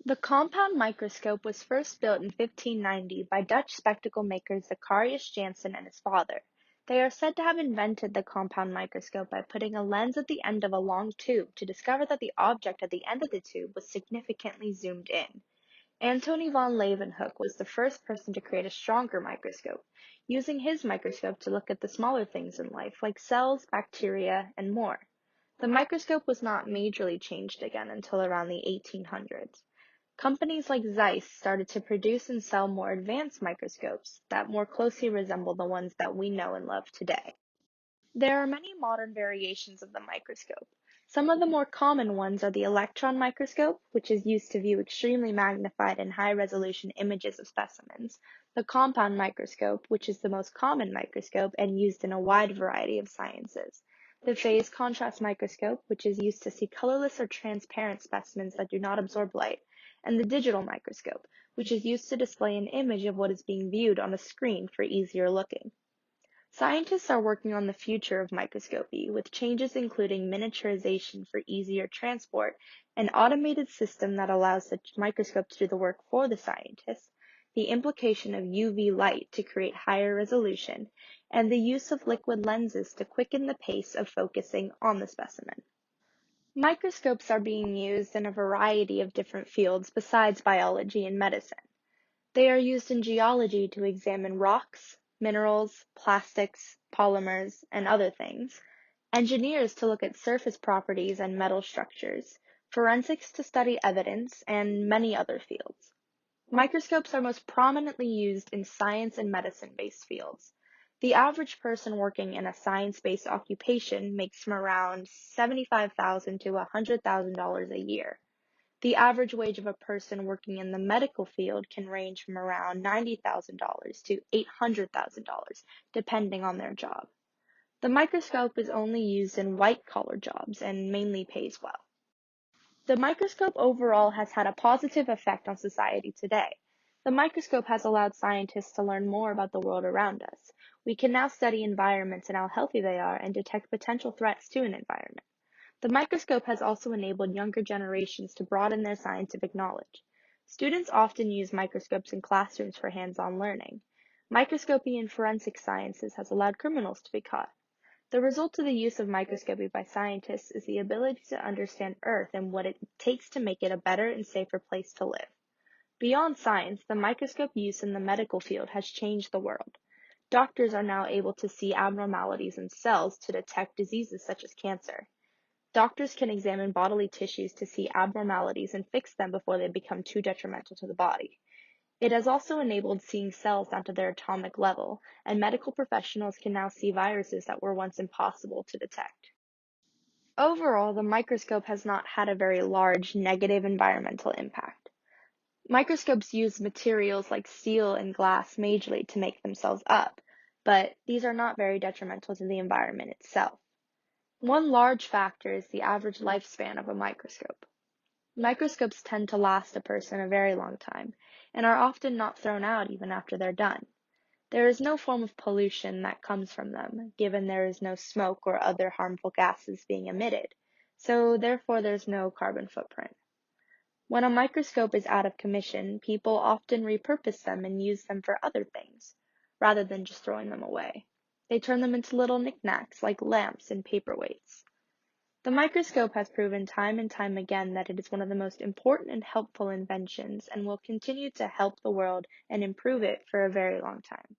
The compound microscope was first built in 1590 by Dutch spectacle maker Zacharias Janssen and his father. They are said to have invented the compound microscope by putting a lens at the end of a long tube to discover that the object at the end of the tube was significantly zoomed in. Antony von Leeuwenhoek was the first person to create a stronger microscope, using his microscope to look at the smaller things in life, like cells, bacteria, and more. The microscope was not majorly changed again until around the 1800s. Companies like Zeiss started to produce and sell more advanced microscopes that more closely resemble the ones that we know and love today. There are many modern variations of the microscope. Some of the more common ones are the electron microscope, which is used to view extremely magnified and high-resolution images of specimens, the compound microscope, which is the most common microscope and used in a wide variety of sciences, the phase contrast microscope, which is used to see colorless or transparent specimens that do not absorb light, and the digital microscope, which is used to display an image of what is being viewed on a screen for easier looking. Scientists are working on the future of microscopy, with changes including miniaturization for easier transport, an automated system that allows the microscope to do the work for the scientists, the implication of UV light to create higher resolution, and the use of liquid lenses to quicken the pace of focusing on the specimen. Microscopes are being used in a variety of different fields besides biology and medicine. They are used in geology to examine rocks, minerals, plastics, polymers, and other things, engineers to look at surface properties and metal structures, forensics to study evidence, and many other fields. Microscopes are most prominently used in science and medicine-based fields. The average person working in a science-based occupation makes from around $75,000 to $100,000 a year. The average wage of a person working in the medical field can range from around $90,000 to $800,000, depending on their job. The microscope is only used in white-collar jobs and mainly pays well. The microscope overall has had a positive effect on society today. The microscope has allowed scientists to learn more about the world around us. We can now study environments and how healthy they are and detect potential threats to an environment. The microscope has also enabled younger generations to broaden their scientific knowledge. Students often use microscopes in classrooms for hands-on learning. Microscopy in forensic sciences has allowed criminals to be caught. The result of the use of microscopy by scientists is the ability to understand Earth and what it takes to make it a better and safer place to live. Beyond science, the microscope use in the medical field has changed the world. Doctors are now able to see abnormalities in cells to detect diseases such as cancer. Doctors can examine bodily tissues to see abnormalities and fix them before they become too detrimental to the body. It has also enabled seeing cells down to their atomic level, and medical professionals can now see viruses that were once impossible to detect. Overall, the microscope has not had a very large negative environmental impact. Microscopes use materials like steel and glass majorly to make themselves up, but these are not very detrimental to the environment itself. One large factor is the average lifespan of a microscope. Microscopes tend to last a person a very long time, and are often not thrown out even after they're done. There is no form of pollution that comes from them, given there is no smoke or other harmful gases being emitted, so therefore there's no carbon footprint. When a microscope is out of commission, people often repurpose them and use them for other things, rather than just throwing them away. They turn them into little knickknacks like lamps and paperweights. The microscope has proven time and time again that it is one of the most important and helpful inventions and will continue to help the world and improve it for a very long time.